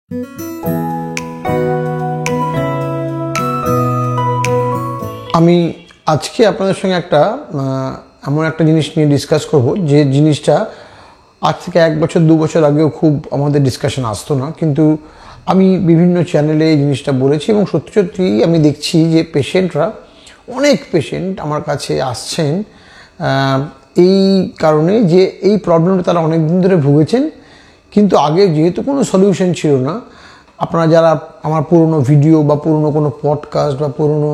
আমি আজকে আপনাদের সঙ্গে এমন একটা জিনিস নিয়ে ডিসকাস করব যে জিনিসটা আজ থেকে 1 বছর 2 বছর আগেও খুব আমাদের ডিসকাশন আসতো না, কিন্তু আমি বিভিন্ন চ্যানেলে এই জিনিসটা বলেছি এবং সত্যি সত্যি আমি দেখছি যে অনেক পেশেন্ট আমার কাছে আসছেন এই কারণে যে এই প্রবলেমটা তারা অনেক দিন ধরে ভুগেছেন, কিন্তু আগে যেহেতু কোনো সলিউশন ছিল না। আপনারা যারা আমার পুরনো ভিডিও বা পুরনো কোনো পডকাস্ট বা পুরনো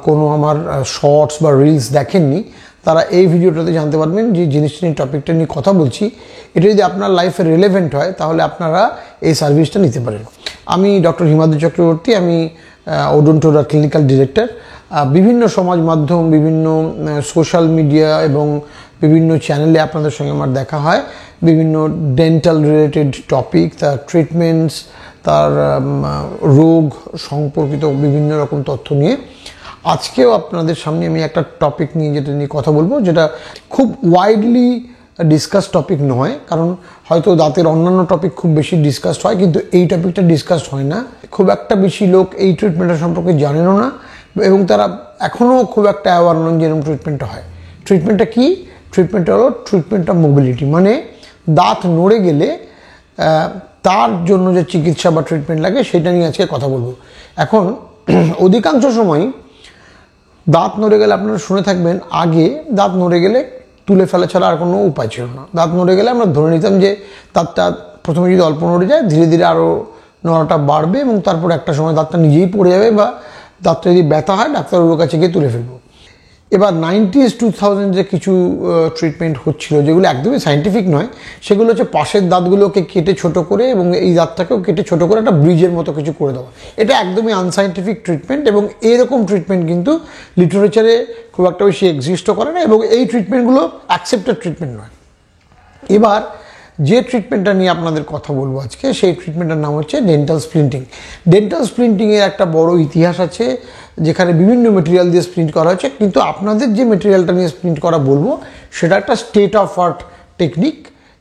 কোনো আমার শর্টস বা রিলস দেখেননি, তারা এই ভিডিওটাতে জানতে পারবেন যে জিনিসটা নিয়ে, টপিকটা নিয়ে কথা বলছি। এটা যদি আপনার লাইফে রিলেভেন্ট হয় তাহলে আপনারা এই সার্ভিসটা নিতে পারেন। আমি ডক্টর হিমাদ্রি চক্রবর্তী, আমি ওডোন্টোরা ক্লিনিক্যাল ডিরেক্টর। বিভিন্ন সমাজ মাধ্যম, বিভিন্ন সোশ্যাল মিডিয়া এবং বিভিন্ন চ্যানেলে আপনাদের সঙ্গে আমার দেখা হয় বিভিন্ন ডেন্টাল রিলেটেড টপিক, তার ট্রিটমেন্টস, তার রোগ সম্পর্কিত বিভিন্ন রকম তথ্য নিয়ে। আজকেও আপনাদের সামনে আমি একটা টপিক নিয়ে যেটা নিয়ে কথা বলবো, যেটা খুব ওয়াইডলি ডিসকাস টপিক নয়, কারণ হয়তো দাঁতের অন্যান্য টপিক খুব বেশি ডিসকাসড হয়, কিন্তু এই টপিকটা ডিসকাসড হয় না। খুব একটা বেশি লোক এই ট্রিটমেন্টের সম্পর্কে জানেনও না এবং তারা এখনও খুব একটা অ্যাওয়ার নন যে এরকম ট্রিটমেন্টটা হয়। ট্রিটমেন্টটা কি? ট্রিটমেন্টটা হলো ট্রিটমেন্ট অফ মোবিলিটি, মানে দাঁত নড়ে গেলে তার জন্য যে চিকিৎসা বা ট্রিটমেন্ট লাগে সেটা নিয়ে আজকে কথা বলবো। এখন অধিকাংশ সময় দাঁত নড়ে গেলে আপনারা শুনে থাকবেন, আগে দাঁত নড়ে গেলে তুলে ফেলা ছাড়া আর কোনো উপায় ছিল না। দাঁত নড়ে গেলে আমরা ধরে নিতাম যে দাঁতটা প্রথমে যদি অল্প নড়ে যায়, ধীরে ধীরে আরও নড়াটা বাড়বে এবং তারপর একটা সময় দাঁতটা নিজেই পড়ে যাবে, বা দাঁতটা যদি ব্যথা হয় ডাক্তারবাবুর কাছে গিয়ে তুলে ফেলবো। এবার 90s 2000 যে কিছু ট্রিটমেন্ট হচ্ছিল যেগুলো একদমই সায়েন্টিফিক নয়, সেগুলো হচ্ছে পাশের দাঁতগুলোকে কেটে ছোট করে এবং এই দাঁতটাকেও কেটে ছোট করে একটা ব্রিজের মতো কিছু করে দেওয়া। এটা একদমই আনসাইন্টিফিক ট্রিটমেন্ট এবং এরকম ট্রিটমেন্ট কিন্তু লিটারেচারে খুব একটা বেশি এক্সিস্টও করে না এবং এই ট্রিটমেন্টগুলো অ্যাকসেপ্টেড ট্রিটমেন্ট নয়। এবার যে ট্রিটমেন্টটা নিয়ে আপনাদের কথা বলবো আজকে, সেই ট্রিটমেন্টের নাম হচ্ছে ডেন্টাল স্প্লিন্টিং। ডেন্টাল স্প্লিন্টিংয়ের একটা বড় ইতিহাস আছে, যেখানে বিভিন্ন মেটেরিয়াল দিয়ে স্প্লিন্ট করা হচ্ছে, কিন্তু আপনাদের যে মেটেরিয়ালটা নিয়ে স্প্লিন্ট করা বলবো সেটা একটা স্টেট অফ আর্ট টেকনিক।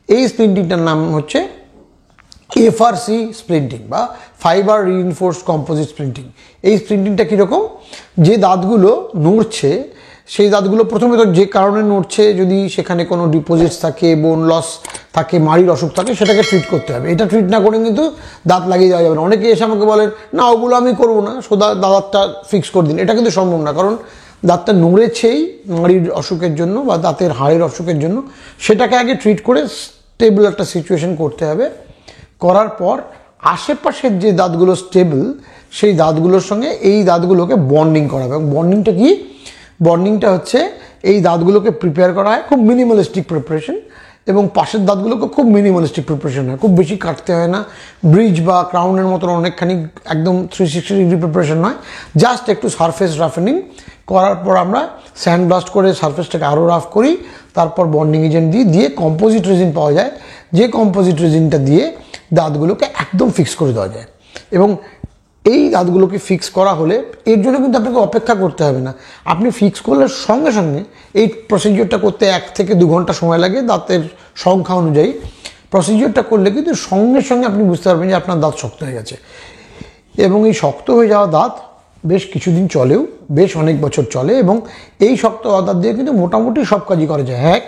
এই স্প্লিন্টিংটার নাম হচ্ছে FRC স্প্লিন্টিং বা ফাইবার রিইনফোর্সড কম্পোজিট স্প্লিন্টিং। এই স্প্লিন্টিংটা কীরকম? যে দাঁতগুলো নড়ছে সেই দাঁতগুলো প্রথমে তো যে কারণে নড়ছে, যদি সেখানে কোনো ডিপোজিটস থাকে, বোন লস থাকে, মাড়ির অসুখ থাকে, সেটাকে ট্রিট করতে হবে। এটা ট্রিট না করে কিন্তু দাঁত লাগিয়ে দেওয়া যাবে না। অনেকে এসে আমাকে বলেন, না ওগুলো আমি করবো না, সোজা দাঁতটা ফিক্স করে দিন। এটা কিন্তু সম্ভব না, কারণ দাঁতটা নড়েছেই মাড়ির অসুখের জন্য বা দাঁতের হাড়ের অসুখের জন্য। সেটাকে আগে ট্রিট করে স্টেবল একটা সিচুয়েশন করতে হবে। করার পর আশেপাশের যে দাঁতগুলো স্টেবল, সেই দাঁতগুলোর সঙ্গে এই দাঁতগুলোকে বন্ডিং করা হবে। এবং বন্ডিংটা কি? বন্ডিংটা হচ্ছে এই দাঁতগুলোকে প্রিপেয়ার করা হয় খুব মিনিমালিস্টিক প্রিপারেশন, এবং পাশের দাঁতগুলোকে খুব মিনিমালিস্টিক প্রিপারেশন হয়, খুব বেশি কাটতে হয় না। ব্রিজ বা ক্রাউনের মতন অনেকখানি একদম 360 ডিগ্রি প্রিপারেশন নয়, জাস্ট একটু সারফেস রাফেনিং করার পর আমরা স্যান্ড ব্লাস্ট করে সারফেসটাকে আরও রাফ করি। তারপর বন্ডিং এজেন্ট দিয়ে কম্পোজিট রেজিন পাওয়া যায়, যে কম্পোজিট রেজিনটা দিয়ে দাঁতগুলোকে একদম ফিক্স করে দেওয়া যায়। এবং এই দাঁতগুলোকে ফিক্স করা হলে এর জন্য কিন্তু আপনাকে অপেক্ষা করতে হবে না। আপনি ফিক্স করলে সঙ্গে সঙ্গে এই প্রসিডিওরটা করতে 1 থেকে 2 ঘন্টা সময় লাগে দাঁতের সংখ্যা অনুযায়ী। প্রসিডিওরটা করলে কিন্তু সঙ্গে সঙ্গে আপনি বুঝতে পারবেন যে আপনার দাঁত শক্ত হয়ে গেছে। এবং এই শক্ত হয়ে যাওয়া দাঁত বেশ কিছুদিন চলেও, বেশ অনেক বছর চলে, এবং এই শক্ত হওয়া দাঁত দিয়ে কিন্তু মোটামুটি সব কাজই করা যায়। হ্যাঁ,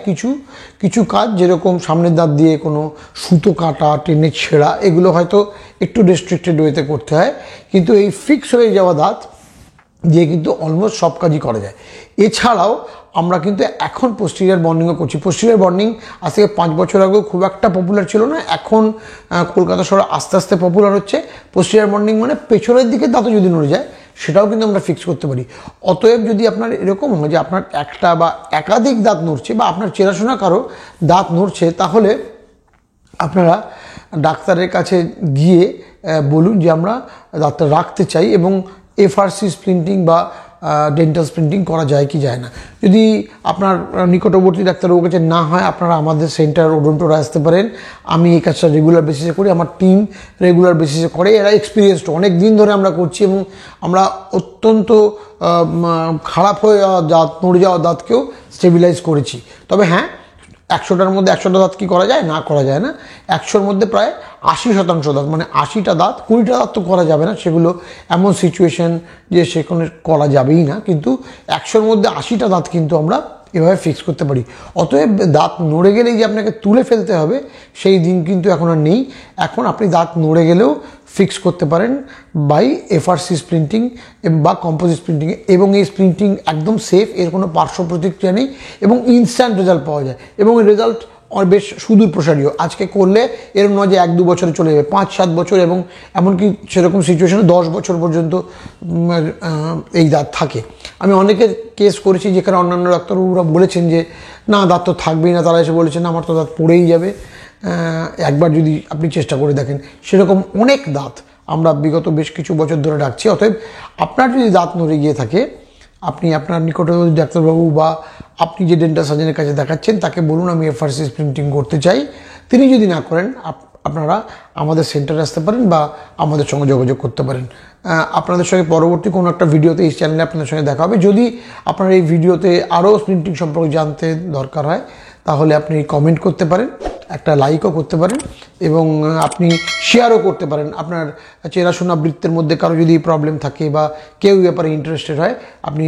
কিছু কাজ, যেরকম সামনের দাঁত দিয়ে কোনো সুতো কাটা, টেনে ছেঁড়া, এগুলো হয়তো একটু রেস্ট্রিক্টেড ওয়েতে করতে হয়, কিন্তু এই ফিক্স হয়ে যাওয়া দাঁত দিয়ে কিন্তু অলমোস্ট সব কাজই করা যায়। এছাড়াও আমরা কিন্তু এখন পোস্টেরিয়র বন্ডিংও করছি। পোস্টেরিয়র বন্ডিং আজ থেকে 5 বছর আগেও খুব একটা পপুলার ছিল না, এখন কলকাতা শহরে আস্তে আস্তে পপুলার হচ্ছে। পোস্টেরিয়র বন্ডিং মানে পেছনের দিকে দাঁতও যদি নড়ে যায় সেটাও কিন্তু আমরা ফিক্স করতে পারি। অতএব যদি আপনার এরকম হয় যে আপনার একটা বা একাধিক দাঁত নড়ছে বা আপনার চেনাশোনা কারো দাঁত নড়ছে, তাহলে আপনারা ডাক্তারের কাছে গিয়ে বলুন যে আমরা দাঁতটা রাখতে চাই, এবং FRC স্প্লিন্টিং বা ডেন্টাল স্প্লিন্টিং করা যায় কি যায় না। যদি আপনার নিকটবর্তী ডাক্তারবাবুর কাছে না হয়, আপনারা আমাদের সেন্টার ওডোন্টোরা আসতে পারেন। আমি এই কাজটা রেগুলার বেসিসে করি, আমার টিম রেগুলার বেসিসে করে। এরা এক্সপিরিয়েন্সড, অনেক দিন ধরে আমরা করছি, এবং আমরা অত্যন্ত খারাপ হয়ে যাওয়া দাঁত, নড়ে যাওয়া দাঁতকেও স্টেবিলাইজ করেছি। তবে হ্যাঁ, 100টার মধ্যে 100টা দাঁত কি করা যায়? না, করা যায় না। 100র মধ্যে প্রায় 80% দাঁত, মানে 80টা দাঁত, 20টা দাঁত তো করা যাবে না, সেগুলো এমন সিচুয়েশন যে সেখানে করা যাবেই না, কিন্তু 100র মধ্যে 80টা দাঁত কিন্তু আমরা এভাবে ফিক্স করতে পারি। অতএব দাঁত নড়ে গেলেই যে আপনাকে তুলে ফেলতে হবে সেই দিন কিন্তু এখন আর নেই। এখন আপনি দাঁত নড়ে গেলেও ফিক্স করতে পারেন বাই এফআরসি স্প্লিন্টিং বা কম্পোজিট স্প্লিন্টিং, এবং এই স্প্লিন্টিং একদম সেফ, এর কোনো পার্শ্ব প্রতিক্রিয়া নেই এবং ইনস্ট্যান্ট রেজাল্ট পাওয়া যায়, এবং এই রেজাল্ট বেশ সুদূর প্রসারীয়। আজকে করলে এরকম নয় যে 1-2 বছরে চলে যাবে, 5-7 বছর, এবং এমনকি সেরকম সিচুয়েশনে 10 বছর পর্যন্ত এই দাঁত থাকে। আমি অনেকের কেস করেছি যেখানে অন্যান্য ডাক্তারবাবুরা বলেছেন যে না, দাঁত তো থাকবেই না, তারা এসে বলেছেন আমার তো দাঁত পড়েই যাবে। একবার যদি আপনি চেষ্টা করে দেখেন, সেরকম অনেক দাঁত আমরা বিগত বেশ কিছু বছর ধরে রাখছি। অতএব আপনার যদি দাঁত নড়ে গিয়ে থাকে, আপনি আপনার নিকটবর্তী ডাক্তারবাবু বা আপনি যে ডেন্টাল সার্জনের কাছে দেখাচ্ছেন তাকে বলুন আমি এফআরসি স্প্লিন্টিং করতে চাই। তিনি যদি না করেন, আপনারা আমাদের সেন্টারে আসতে পারেন বা আমাদের সঙ্গে যোগাযোগ করতে পারেন। আপনাদের সঙ্গে পরবর্তী কোনো একটা ভিডিওতে এই চ্যানেলে আপনাদের সঙ্গে দেখা হবে। যদি আপনার এই ভিডিওতে আরও স্প্লিন্টিং সম্পর্কে জানতে দরকার হয় তাহলে আপনি কমেন্ট করতে পারেন, একটা লাইকও করতে পারেন, এবং আপনি শেয়ারও করতে পারেন। আপনার চেনাশোনা বৃত্তের মধ্যে কারো যদি প্রবলেম থাকে বা কেউ ব্যাপারে ইন্টারেস্টেড হয়, আপনি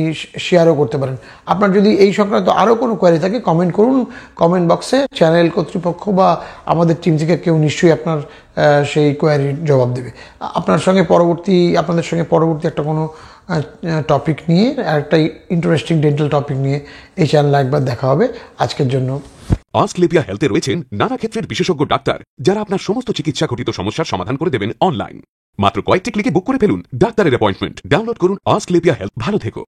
শেয়ারও করতে পারেন। আপনার যদি এই সংক্রান্ত আরও কোনো কোয়ারি থাকে কমেন্ট করুন কমেন্ট বক্সে, চ্যানেল কর্তৃপক্ষ বা আমাদের টিম থেকে কেউ নিশ্চয়ই আপনার সেই কোয়ারির জবাব দেবে। আপনাদের সঙ্গে পরবর্তী একটা কোনো টপিক নিয়ে, একটা ইন্টারেস্টিং ডেন্টাল টপিক নিয়ে এই চ্যানেলে একবার দেখা হবে। আজকের জন্য অস্ক্লেপিয়া হেলথে রয়েছেন নানা ক্ষেত্রের বিশেষজ্ঞ ডাক্তার, যারা আপনার সমস্ত চিকিৎসা ঘটিত সমস্যার সমাধান করে দেবেন অনলাইন। মাত্র কয়েকটি ক্লিকে বুক করে ফেলুন ডাক্তারের অ্যাপয়েন্টমেন্ট। ডাউনলোড করুন অস্ক্লেপিয়া হেলথ। ভালো থেকো।